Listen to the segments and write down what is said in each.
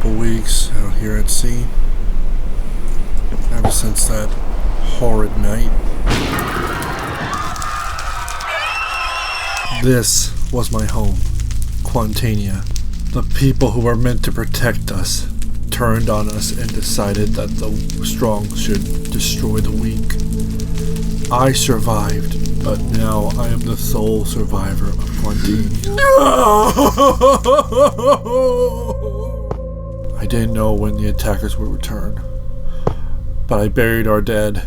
couple weeks out here at sea. Ever since that horrid night. This was my home, Quantania. The people who were meant to protect us turned on us and decided that the strong should destroy the weak. I survived, but now I am the sole survivor of Quantania. I didn't know when the attackers would return, but I buried our dead,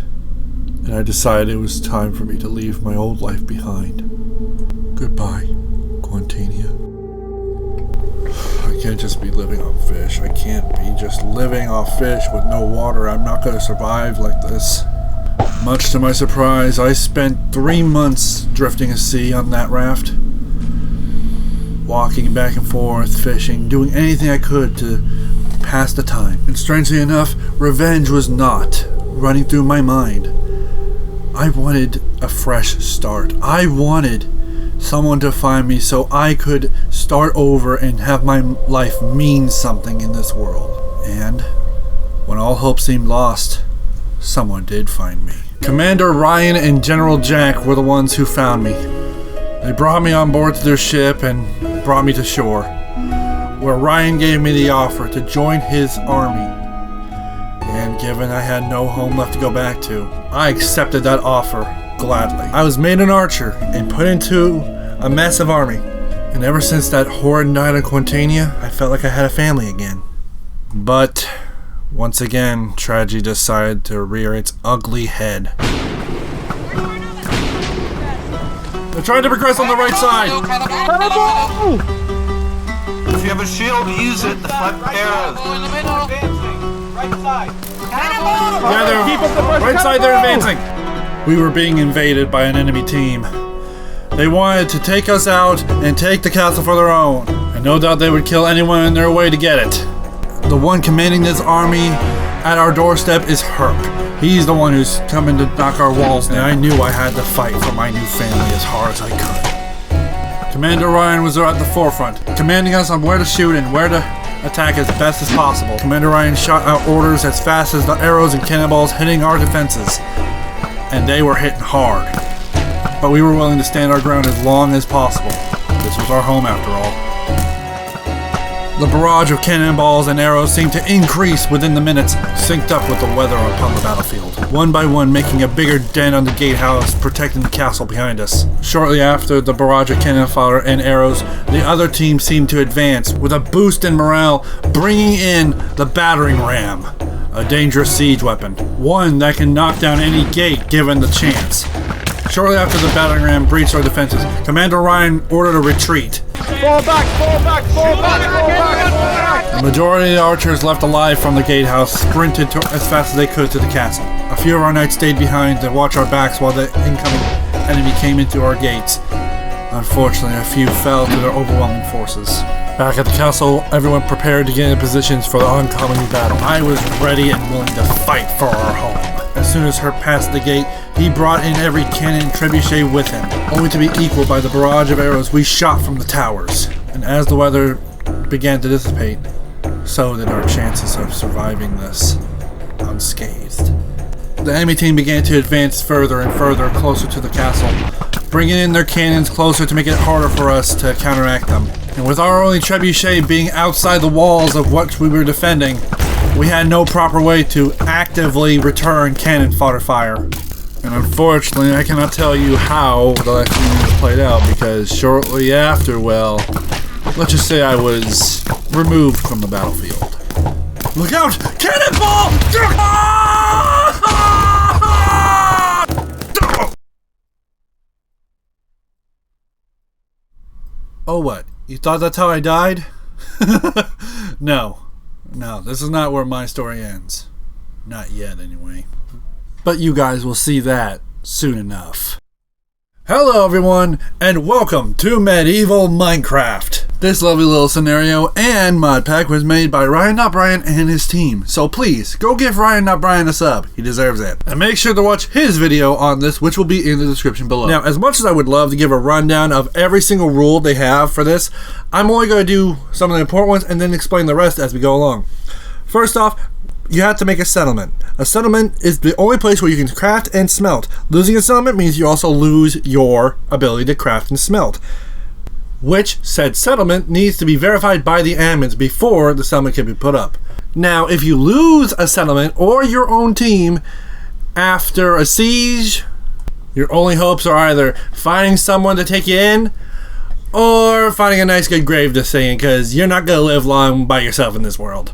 and I decided it was time for me to leave my old life behind. Goodbye, Quantania. I can't just be living on fish. I can't be just living off fish with no water. I'm not going to survive like this. Much to my surprise, I spent 3 months drifting a sea on that raft. Walking back and forth, fishing, doing anything I could to pass the time. And strangely enough, revenge was not running through my mind. I wanted a fresh start. I wanted someone to find me so I could start over and have my life mean something in this world. And when all hope seemed lost, someone did find me. Commander Ryan and General Jack were the ones who found me. They brought me on board to their ship and brought me to shore, where Ryan gave me the offer to join his army. And given I had no home left to go back to, I accepted that offer gladly. I was made an archer and put into a massive army. And ever since that horrid night in Quantania, I felt like I had a family again. But once again, tragedy decided to rear its ugly head. They're trying to progress on the right side. If you have a shield, use it. Deflect arrows. Right side. Yeah, they're right side. They're advancing. We were being invaded by an enemy team. They wanted to take us out and take the castle for their own, and no doubt they would kill anyone in their way to get it. The one commanding this army at our doorstep is Herc. He's the one who's coming to knock our walls down. And I knew I had to fight for my new family as hard as I could. Commander Ryan was at the forefront, commanding us on where to shoot and where to attack as best as possible. Commander Ryan shot out orders as fast as the arrows and cannonballs hitting our defenses. And they were hitting hard. But we were willing to stand our ground as long as possible. This was our home after all. The barrage of cannonballs and arrows seemed to increase within the minutes, synced up with the weather upon the battlefield, one by one making a bigger dent on the gatehouse, protecting the castle behind us. Shortly after the barrage of cannon fodder and arrows, the other team seemed to advance, with a boost in morale, bringing in the battering ram, a dangerous siege weapon, one that can knock down any gate given the chance. Shortly after the battering ram breached our defenses, Commander Ryan ordered a retreat. Fall back, fall back, fall back, fall back, fall back! The majority of the archers left alive from the gatehouse sprinted as fast as they could to the castle. A few of our knights stayed behind to watch our backs while the incoming enemy came into our gates. Unfortunately, a few fell to their overwhelming forces. Back at the castle, everyone prepared to get in positions for the oncoming battle. I was ready and willing to fight for our home. As soon as Herc passed the gate, he brought in every cannon and trebuchet with him, only to be equaled by the barrage of arrows we shot from the towers. And as the weather began to dissipate, so did our chances of surviving this unscathed. The enemy team began to advance further and further closer to the castle, bringing in their cannons closer to make it harder for us to counteract them. And with our only trebuchet being outside the walls of what we were defending, we had no proper way to actively return cannon fodder fire. And unfortunately, I cannot tell you how the last few minutes played out, because shortly after, well, let's just say I was removed from the battlefield. Look out! Cannonball! Oh, what? You thought that's how I died? No, this is not where my story ends. Not yet, anyway. But you guys will see that soon enough. Hello everyone, and welcome to Medieval Minecraft. This lovely little scenario and mod pack was made by RyanNotBrian and his team. So please, go give RyanNotBrian a sub. He deserves it. And make sure to watch his video on this, which will be in the description below. Now, as much as I would love to give a rundown of every single rule they have for this, I'm only going to do some of the important ones and then explain the rest as we go along. First off, you have to make a settlement. A settlement is the only place where you can craft and smelt. Losing a settlement means you also lose your ability to craft and smelt, which said settlement needs to be verified by the admins before the settlement can be put up. Now, if you lose a settlement or your own team after a siege, your only hopes are either finding someone to take you in or finding a nice good grave to stay in, because you're not going to live long by yourself in this world.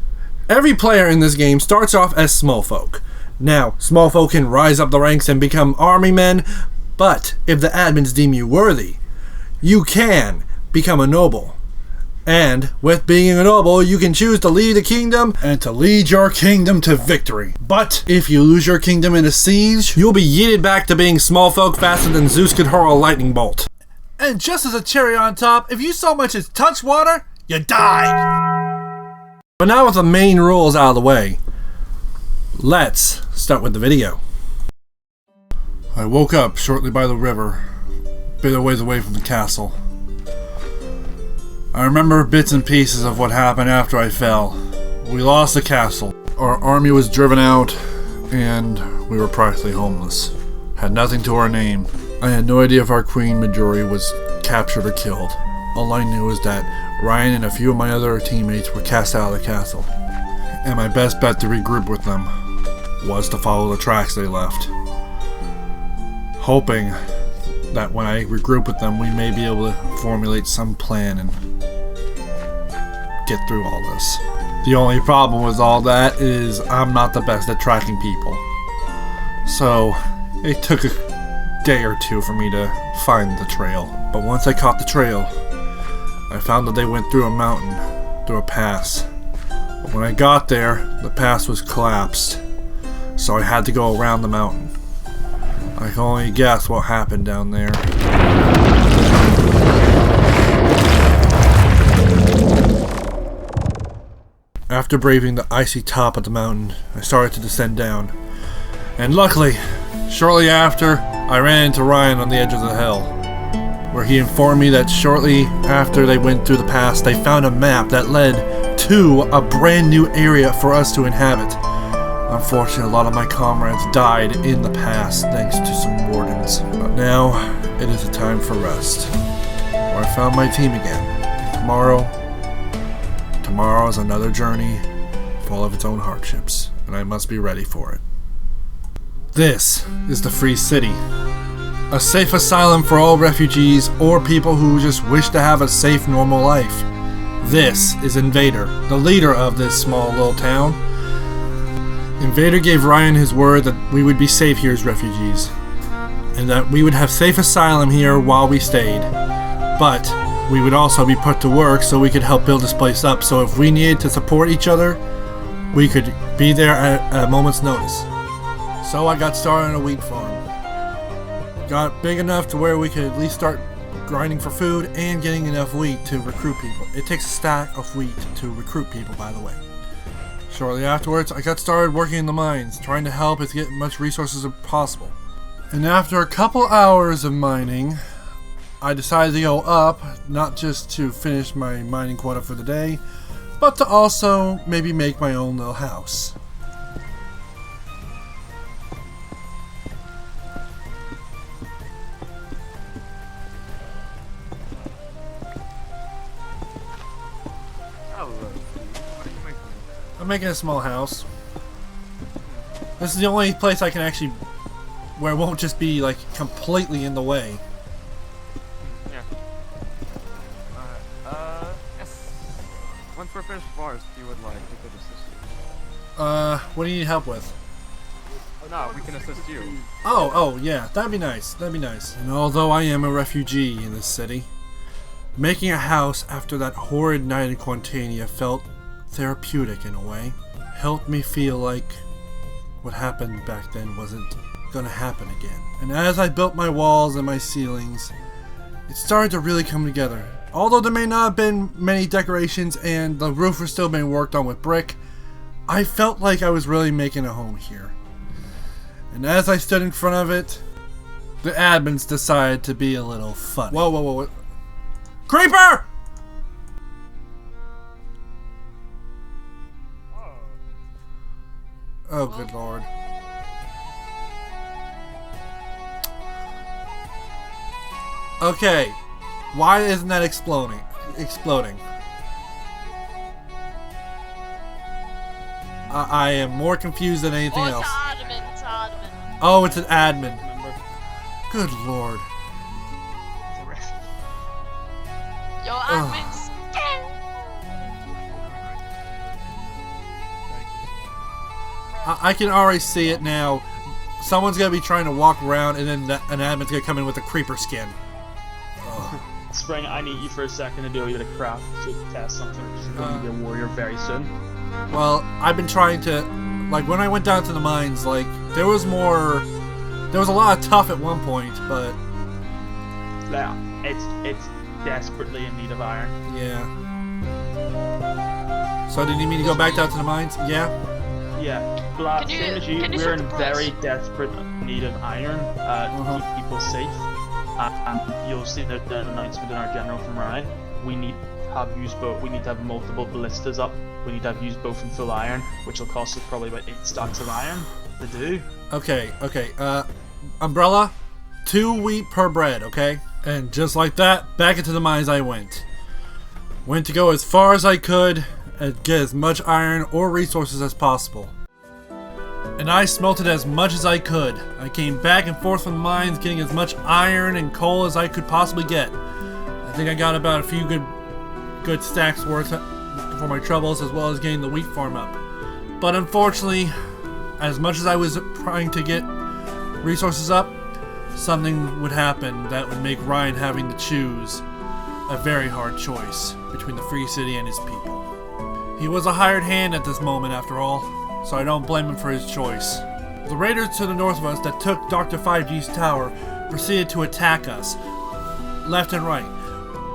Every player in this game starts off as small folk. Now, small folk can rise up the ranks and become army men, but if the admins deem you worthy, you can become a noble. And with being a noble, you can choose to lead a kingdom and to lead your kingdom to victory. But if you lose your kingdom in a siege, you'll be yeeted back to being small folk faster than Zeus could hurl a lightning bolt. And just as a cherry on top, if you so much as touch water, you die. But now with the main rules out of the way, let's start with the video. I woke up shortly by the river, a bit of ways away from the castle. I remember bits and pieces of what happened after I fell. We lost the castle. Our army was driven out, and we were practically homeless. Had nothing to our name. I had no idea if our queen Majori was captured or killed. All I knew was that Ryan and a few of my other teammates were cast out of the castle, and my best bet to regroup with them was to follow the tracks they left, hoping that when I regroup with them, we may be able to formulate some plan and get through all this. The only problem with all that is I'm not the best at tracking people. So it took a day or two for me to find the trail. But once I caught the trail, I found that they went through a mountain, through a pass. But when I got there, the pass was collapsed, so I had to go around the mountain. I can only guess what happened down there. After braving the icy top of the mountain, I started to descend down. And luckily, shortly after, I ran into Ryan on the edge of the hill, where he informed me that shortly after they went through the pass, they found a map that led to a brand new area for us to inhabit. Unfortunately, a lot of my comrades died in the past thanks to some wardens. But now, it is a time for rest, where I found my team again. Tomorrow is another journey full of its own hardships, and I must be ready for it. This is the Free City, a safe asylum for all refugees or people who just wish to have a safe, normal life. This is Invader, the leader of this small little town. Invader gave Ryan his word that we would be safe here as refugees, and that we would have safe asylum here while we stayed. But we would also be put to work so we could help build this place up, so if we needed to support each other, we could be there at a moment's notice. So I got started on a wheat farm. Got big enough to where we could at least start grinding for food and getting enough wheat to recruit people. It takes a stack of wheat to recruit people, by the way. Shortly afterwards, I got started working in the mines, trying to help us get as much resources as possible. And after a couple hours of mining, I decided to go up, not just to finish my mining quota for the day, but to also maybe make my own little house. I'm making a small house. This is the only place I can actually, where it won't just be like completely in the way. Yeah. Yes. Once we're finished with ours, if you would like, we could assist you. What do you need help with? Oh, no, we can assist you. Oh, yeah, that'd be nice. That'd be nice. And although I am a refugee in this city, making a house after that horrid night in Quantania felt therapeutic in a way. Helped me feel like what happened back then wasn't gonna happen again. And as I built my walls and my ceilings, it started to really come together. Although there may not have been many decorations and the roof was still being worked on with brick, I felt like I was really making a home here. And as I stood in front of it, the admins decided to be a little funny. Whoa, whoa, whoa. Creeper! Oh, good lord. Okay. Why isn't that exploding? I am more confused than anything else. It's admin. Oh, it's an admin. Good lord. Your admin's I can already see it now. Someone's gonna be trying to walk around, and then an admin's gonna come in with a creeper skin. Spring, I need you for a second to do a bit of craft to test something. You're going to be a warrior very soon. Well, I've been trying to, like, when I went down to the mines, like, there was a lot of tough at one point, but Yeah, it's desperately in need of iron. yeah. So do you need me to go back down to the mines? Yeah. Yeah, Blab, Can you- same as you, can you we're set in the price? very desperate need of iron to keep people safe. And you'll see the announcement in our general from Ryan. We need to have used both. We need to have multiple ballistas up. We need to have used both in full iron, which will cost us probably about 8 stacks of iron to do. Okay. Umbrella, 2 wheat per bread, okay? And just like that, back into the mines I went. Went to go as far as I could and get as much iron or resources as possible. And I smelted as much as I could. I came back and forth from the mines getting as much iron and coal as I could possibly get. I think I got about a few good stacks worth for my troubles, as well as getting the wheat farm up. But unfortunately, as much as I was trying to get resources up, something would happen that would make Ryan having to choose a very hard choice between the Free City and his people. He was a hired hand at this moment after all, so I don't blame him for his choice. The raiders to the north of us that took Dr. 5G's tower proceeded to attack us, left and right.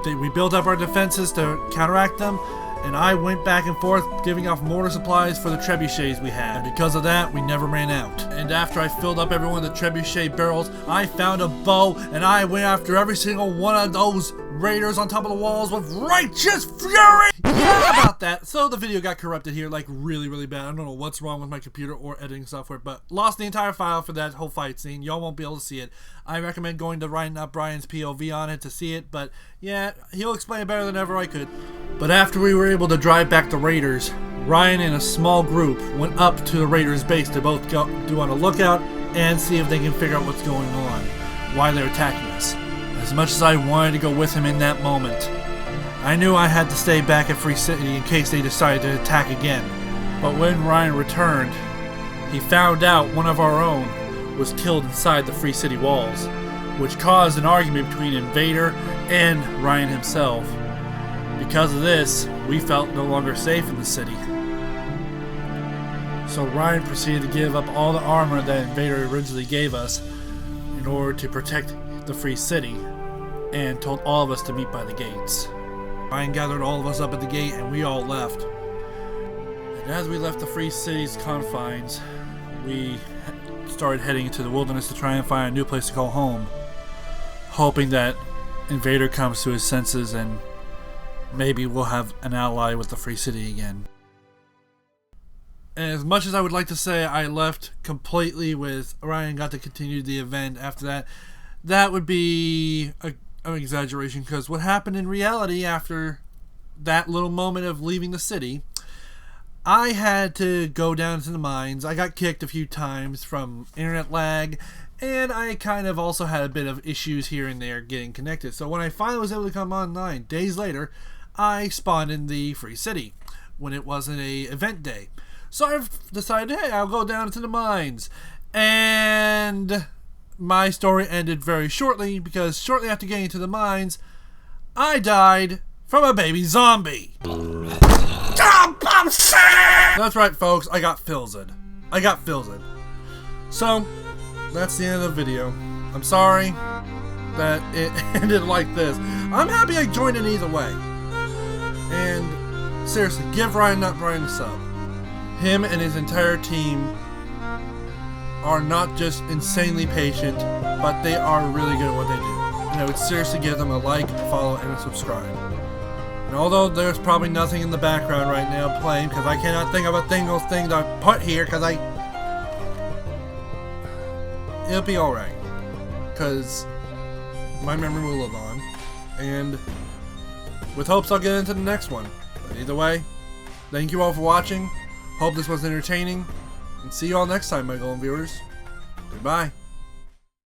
We built up our defenses to counteract them, and I went back and forth giving off mortar supplies for the trebuchets we had. And because of that, we never ran out. And after I filled up every one of the trebuchet barrels, I found a bow, and I went after every single one of those raiders on top of the walls with righteous fury! Yeah, about that. So the video got corrupted here, like really, really bad. I don't know what's wrong with my computer or editing software, but lost the entire file for that whole fight scene. Y'all won't be able to see it. I recommend going to RyanNotBrian's POV on it to see it, but yeah, he'll explain it better than ever I could. But after we were able to drive back the raiders, Ryan and a small group went up to the raiders' base to both go on a lookout and see if they can figure out what's going on, why they're attacking us. As much as I wanted to go with him in that moment, I knew I had to stay back at Free City in case they decided to attack again. But when Ryan returned, he found out one of our own was killed inside the Free City walls, which caused an argument between Invader and Ryan himself. Because of this, we felt no longer safe in the city. So Ryan proceeded to give up all the armor that Invader originally gave us in order to protect the Free City, and told all of us to meet by the gates. Ryan gathered all of us up at the gate and we all left. And as we left the Free City's confines, we started heading into the wilderness to try and find a new place to call home, hoping that Invader comes to his senses and maybe we'll have an ally with the Free City again. And as much as I would like to say I left completely with Ryan got to continue the event after that, that would be an exaggeration, because what happened in reality after that little moment of leaving the city, I had to go down to the mines. I got kicked a few times from internet lag, and I kind of also had a bit of issues here and there getting connected. So when I finally was able to come online, days later, I spawned in the Free City when it wasn't a event day. So I've decided, hey, I'll go down to the mines. And my story ended very shortly, because shortly after getting to the mines, I died from a baby zombie. That's right, folks, I got Filzed. So, that's the end of the video. I'm sorry. that it ended like this. I'm happy I joined in either way. And seriously, give RyanNotBrian a sub. Him and his entire team are not just insanely patient, but they are really good at what they do. And I would seriously give them a like, a follow, and a subscribe. And although there's probably nothing in the background right now playing, because I cannot think of a single thing to put here, because it'll be alright. Because my memory will live on. And with hopes I'll get into the next one. But either way, thank you all for watching. Hope this was entertaining. And see you all next time, my golden viewers. Goodbye.